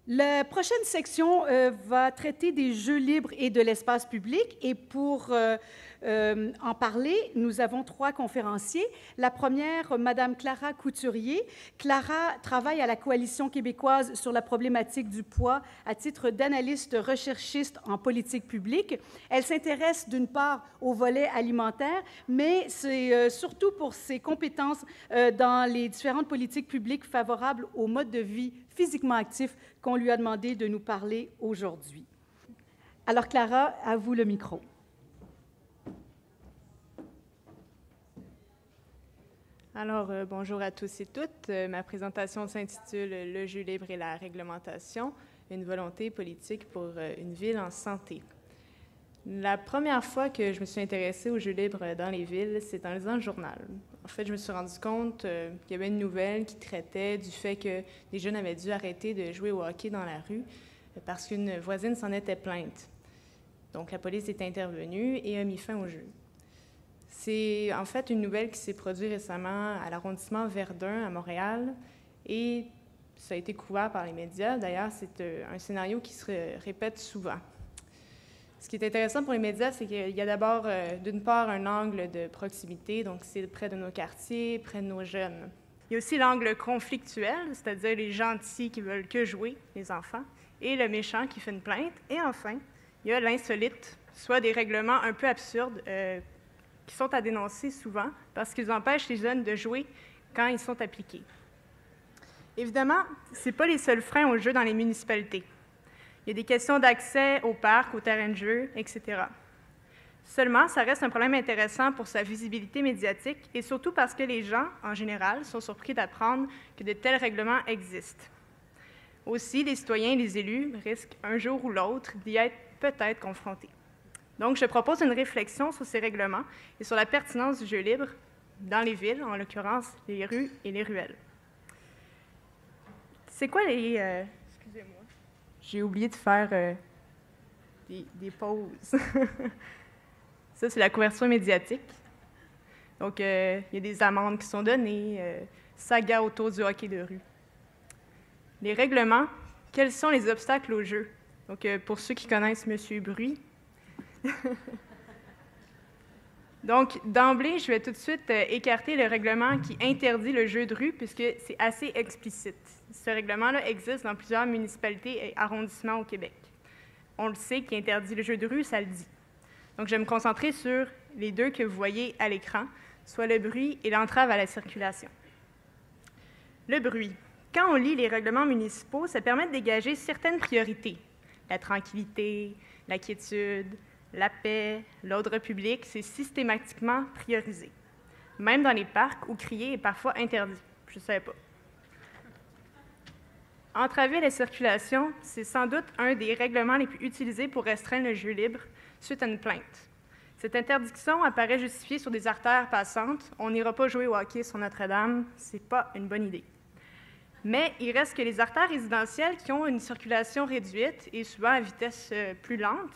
La prochaine section va traiter des jeux libres et de l'espace public. Et pour en parler, nous avons 3 conférenciers. La première, Madame Clara Couturier. Clara travaille à la Coalition québécoise sur la problématique du poids à titre d'analyste recherchiste en politique publique. Elle s'intéresse d'une part au volet alimentaire, mais c'est surtout pour ses compétences dans les différentes politiques publiques favorables au mode de vie physiquement actif qu'on lui a demandé de nous parler aujourd'hui. Alors, Clara, à vous le micro. Alors, bonjour à tous et toutes. Ma présentation s'intitule « Le jeu libre et la réglementation, une volonté politique pour une ville en santé ». La première fois que je me suis intéressée aux jeux libres dans les villes, c'est en lisant le journal. En fait, je me suis rendu compte qu'il y avait une nouvelle qui traitait du fait que des jeunes avaient dû arrêter de jouer au hockey dans la rue parce qu'une voisine s'en était plainte. Donc, la police est intervenue et a mis fin au jeu. C'est en fait une nouvelle qui s'est produite récemment à l'arrondissement Verdun à Montréal et ça a été couvert par les médias. D'ailleurs, c'est un scénario qui se répète souvent. Ce qui est intéressant pour les médias, c'est qu'il y a d'abord, d'une part, un angle de proximité, donc c'est près de nos quartiers, près de nos jeunes. Il y a aussi l'angle conflictuel, c'est-à-dire les gentils qui veulent que jouer, les enfants, et le méchant qui fait une plainte. Et enfin, il y a l'insolite, soit des règlements un peu absurdes qui sont à dénoncer souvent parce qu'ils empêchent les jeunes de jouer quand ils sont appliqués. Évidemment, ce n'est pas les seuls freins au jeu dans les municipalités. Il y a des questions d'accès au parc, aux terrains de jeu, etc. Seulement, ça reste un problème intéressant pour sa visibilité médiatique et surtout parce que les gens, en général, sont surpris d'apprendre que de tels règlements existent. Aussi, les citoyens et les élus risquent un jour ou l'autre d'y être peut-être confrontés. Donc, je propose une réflexion sur ces règlements et sur la pertinence du jeu libre dans les villes, en l'occurrence les rues et les ruelles. C'est quoi les... Excusez-moi. J'ai oublié de faire des pauses. Ça, c'est la couverture médiatique. Donc, il y a des amendes qui sont données, saga autour du hockey de rue. Les règlements, quels sont les obstacles au jeu? Donc, pour ceux qui connaissent M. Bruy. Donc, d'emblée, je vais tout de suite écarter le règlement qui interdit le jeu de rue, puisque c'est assez explicite. Ce règlement-là existe dans plusieurs municipalités et arrondissements au Québec. On le sait, qui interdit le jeu de rue, ça le dit. Donc, je vais me concentrer sur les deux que vous voyez à l'écran, soit le bruit et l'entrave à la circulation. Le bruit. Quand on lit les règlements municipaux, ça permet de dégager certaines priorités. La tranquillité, la quiétude, la paix, l'ordre public, c'est systématiquement priorisé. Même dans les parcs où crier est parfois interdit. Je ne savais pas. Entraver la circulation, c'est sans doute un des règlements les plus utilisés pour restreindre le jeu libre suite à une plainte. Cette interdiction apparaît justifiée sur des artères passantes. On n'ira pas jouer au hockey sur Notre-Dame, c'est pas une bonne idée. Mais il reste que les artères résidentielles qui ont une circulation réduite et souvent à vitesse plus lente,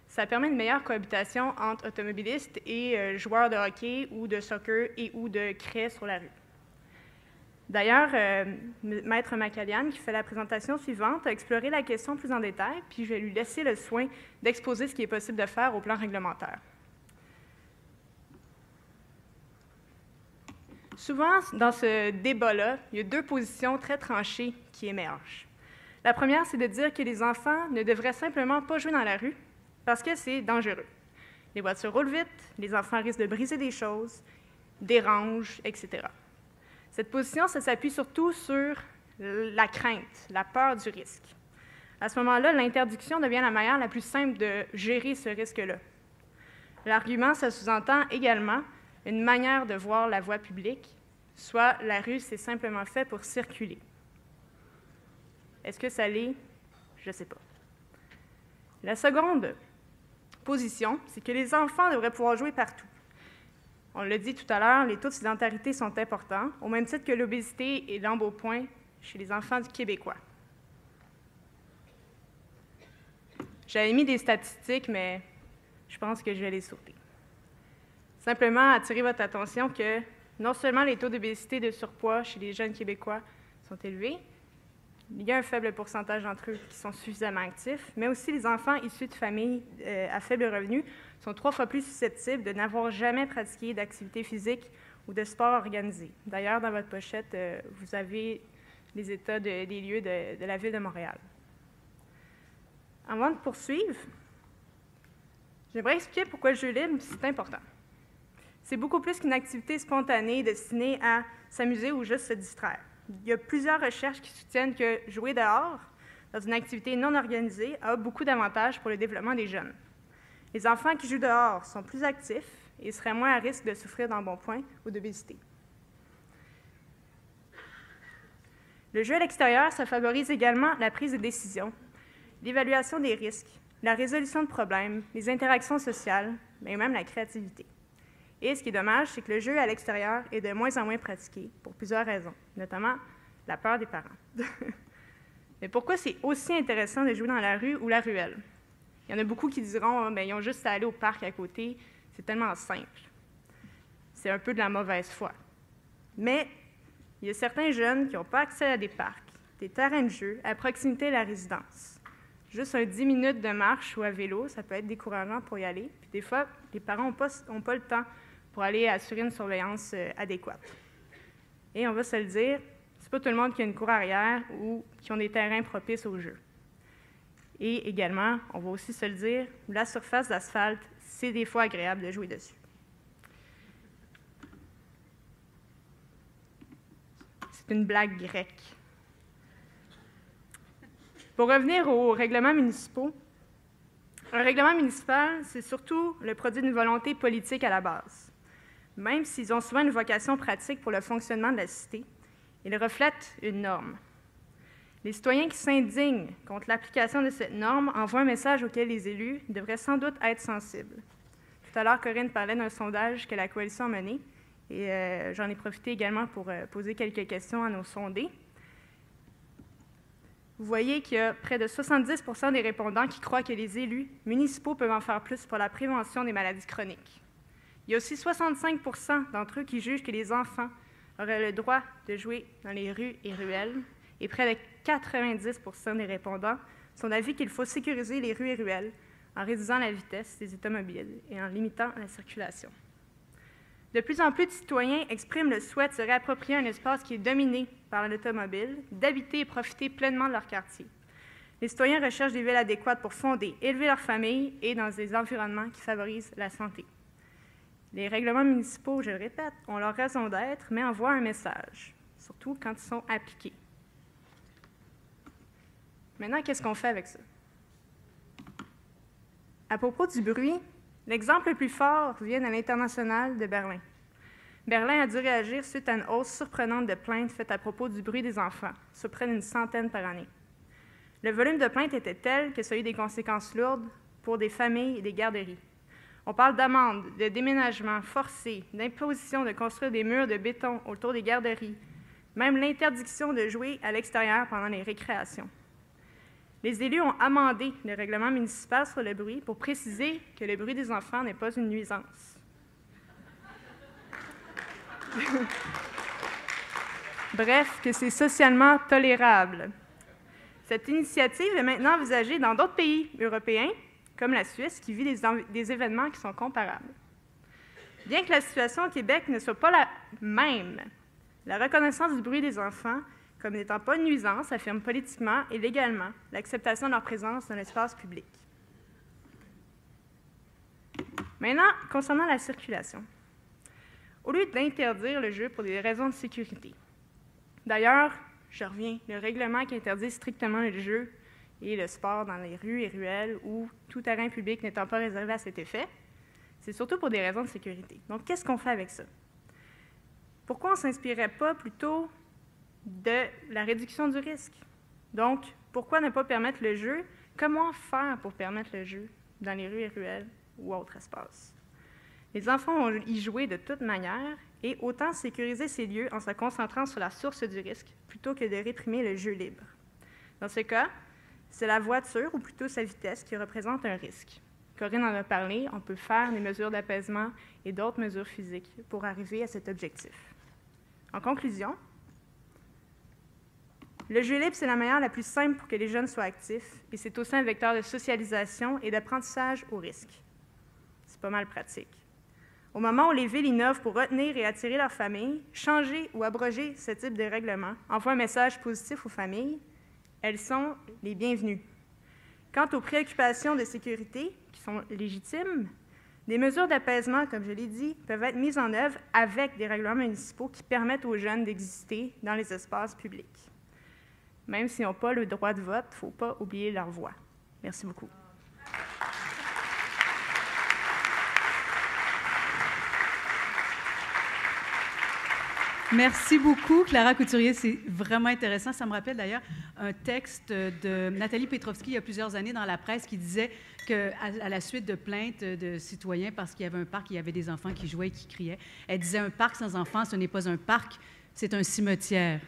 ça permet une meilleure cohabitation entre automobilistes et joueurs de hockey ou de soccer et ou de craie sur la rue. D'ailleurs, Maître Macalian, qui fait la présentation suivante, a exploré la question plus en détail, puis je vais lui laisser le soin d'exposer ce qui est possible de faire au plan réglementaire. Souvent, dans ce débat-là, il y a deux positions très tranchées qui émergent. La première, c'est de dire que les enfants ne devraient simplement pas jouer dans la rue parce que c'est dangereux. Les voitures roulent vite, les enfants risquent de briser des choses, dérangent, etc. Cette position, ça s'appuie surtout sur la crainte, la peur du risque. À ce moment-là, l'interdiction devient la manière la plus simple de gérer ce risque-là. L'argument, ça sous-entend également une manière de voir la voie publique, soit la rue, c'est simplement fait pour circuler. Est-ce que ça l'est? Je ne sais pas. La seconde position, c'est que les enfants devraient pouvoir jouer partout. On l'a dit tout à l'heure, les taux de sédentarité sont importants, au même titre que l'obésité et l'embonpoint chez les enfants du Québécois. J'avais mis des statistiques, mais je pense que je vais les sauter. Simplement attirer votre attention que non seulement les taux d'obésité et de surpoids chez les jeunes Québécois sont élevés, Il y a un faible pourcentage d'entre eux qui sont suffisamment actifs, mais aussi les enfants issus de familles à faible revenu sont 3 fois plus susceptibles de n'avoir jamais pratiqué d'activité physique ou de sport organisé. D'ailleurs, dans votre pochette, vous avez les états des lieux de la Ville de Montréal. Avant de poursuivre, j'aimerais expliquer pourquoi le jeu libre, c'est important. C'est beaucoup plus qu'une activité spontanée destinée à s'amuser ou juste se distraire. Il y a plusieurs recherches qui soutiennent que jouer dehors, dans une activité non organisée, a beaucoup d'avantages pour le développement des jeunes. Les enfants qui jouent dehors sont plus actifs et seraient moins à risque de souffrir d'embonpoint ou d'obésité. Le jeu à l'extérieur, ça favorise également la prise de décision, l'évaluation des risques, la résolution de problèmes, les interactions sociales, mais même la créativité. Et ce qui est dommage, c'est que le jeu à l'extérieur est de moins en moins pratiqué, pour plusieurs raisons, notamment la peur des parents. Mais pourquoi c'est aussi intéressant de jouer dans la rue ou la ruelle? Il y en a beaucoup qui diront « ils ont juste à aller au parc à côté, c'est tellement simple ». C'est un peu de la mauvaise foi. Mais il y a certains jeunes qui n'ont pas accès à des parcs, des terrains de jeu à proximité de la résidence. Juste un 10 minutes de marche ou à vélo, ça peut être décourageant pour y aller. Puis des fois, les parents n'ont pas le temps pour aller assurer une surveillance adéquate. Et on va se le dire, c'est pas tout le monde qui a une cour arrière ou qui ont des terrains propices au jeu. Et également, on va aussi se le dire, la surface d'asphalte, c'est des fois agréable de jouer dessus. C'est une blague grecque. Pour revenir aux règlements municipaux, un règlement municipal, c'est surtout le produit d'une volonté politique à la base. Même s'ils ont souvent une vocation pratique pour le fonctionnement de la cité, ils reflètent une norme. Les citoyens qui s'indignent contre l'application de cette norme envoient un message auquel les élus devraient sans doute être sensibles. Tout à l'heure, Corinne parlait d'un sondage que la Coalition a mené, et j'en ai profité également pour poser quelques questions à nos sondés. Vous voyez qu'il y a près de 70% des répondants qui croient que les élus municipaux peuvent en faire plus pour la prévention des maladies chroniques. Il y a aussi 65% d'entre eux qui jugent que les enfants auraient le droit de jouer dans les rues et ruelles, et près de 90% des répondants sont d'avis qu'il faut sécuriser les rues et ruelles en réduisant la vitesse des automobiles et en limitant la circulation. De plus en plus de citoyens expriment le souhait de se réapproprier un espace qui est dominé par l'automobile, d'habiter et profiter pleinement de leur quartier. Les citoyens recherchent des villes adéquates pour fonder, élever leur famille et dans des environnements qui favorisent la santé. Les règlements municipaux, je le répète, ont leur raison d'être, mais envoient un message, surtout quand ils sont appliqués. Maintenant, qu'est-ce qu'on fait avec ça? À propos du bruit, l'exemple le plus fort vient à l'international de Berlin. Berlin a dû réagir suite à une hausse surprenante de plaintes faites à propos du bruit des enfants, sur près d'une centaine par année. Le volume de plaintes était tel que ça a eu des conséquences lourdes pour des familles et des garderies. On parle d'amendes, de déménagements forcés, d'imposition de construire des murs de béton autour des garderies, même l'interdiction de jouer à l'extérieur pendant les récréations. Les élus ont amendé le règlement municipal sur le bruit pour préciser que le bruit des enfants n'est pas une nuisance. Bref, que c'est socialement tolérable. Cette initiative est maintenant envisagée dans d'autres pays européens, comme la Suisse, qui vit des événements qui sont comparables. Bien que la situation au Québec ne soit pas la même, la reconnaissance du bruit des enfants comme n'étant pas une nuisance affirme politiquement et légalement l'acceptation de leur présence dans l'espace public. Maintenant, concernant la circulation. Au lieu d'interdire le jeu pour des raisons de sécurité. D'ailleurs, je reviens, le règlement qui interdit strictement le jeu et le sport dans les rues et ruelles ou tout terrain public n'étant pas réservé à cet effet, c'est surtout pour des raisons de sécurité. Donc, qu'est-ce qu'on fait avec ça? Pourquoi on ne s'inspirait pas plutôt de la réduction du risque? Donc, pourquoi ne pas permettre le jeu? Comment faire pour permettre le jeu dans les rues et ruelles ou autres espaces? Les enfants vont y jouer de toute manière et autant sécuriser ces lieux en se concentrant sur la source du risque plutôt que de réprimer le jeu libre. Dans ce cas, c'est la voiture ou plutôt sa vitesse qui représente un risque. Corinne en a parlé, on peut faire des mesures d'apaisement et d'autres mesures physiques pour arriver à cet objectif. En conclusion, Le jeu libre, c'est la manière la plus simple pour que les jeunes soient actifs, et c'est aussi un vecteur de socialisation et d'apprentissage au risque. C'est pas mal pratique. Au moment où les villes innovent pour retenir et attirer leurs familles, changer ou abroger ce type de règlement envoie un message positif aux familles. Elles sont les bienvenues. Quant aux préoccupations de sécurité, qui sont légitimes, des mesures d'apaisement, comme je l'ai dit, peuvent être mises en œuvre avec des règlements municipaux qui permettent aux jeunes d'exister dans les espaces publics. Même s'ils n'ont pas le droit de vote, il ne faut pas oublier leur voix. Merci beaucoup. Merci beaucoup, Clara Couturier. C'est vraiment intéressant. Ça me rappelle d'ailleurs un texte de Nathalie Petrovski il y a plusieurs années dans la presse qui disait qu'à la suite de plaintes de citoyens parce qu'il y avait un parc, il y avait des enfants qui jouaient et qui criaient, elle disait « Un parc sans enfants, ce n'est pas un parc, c'est un cimetière ».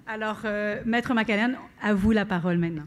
Alors, Maître McCallan, à vous la parole maintenant.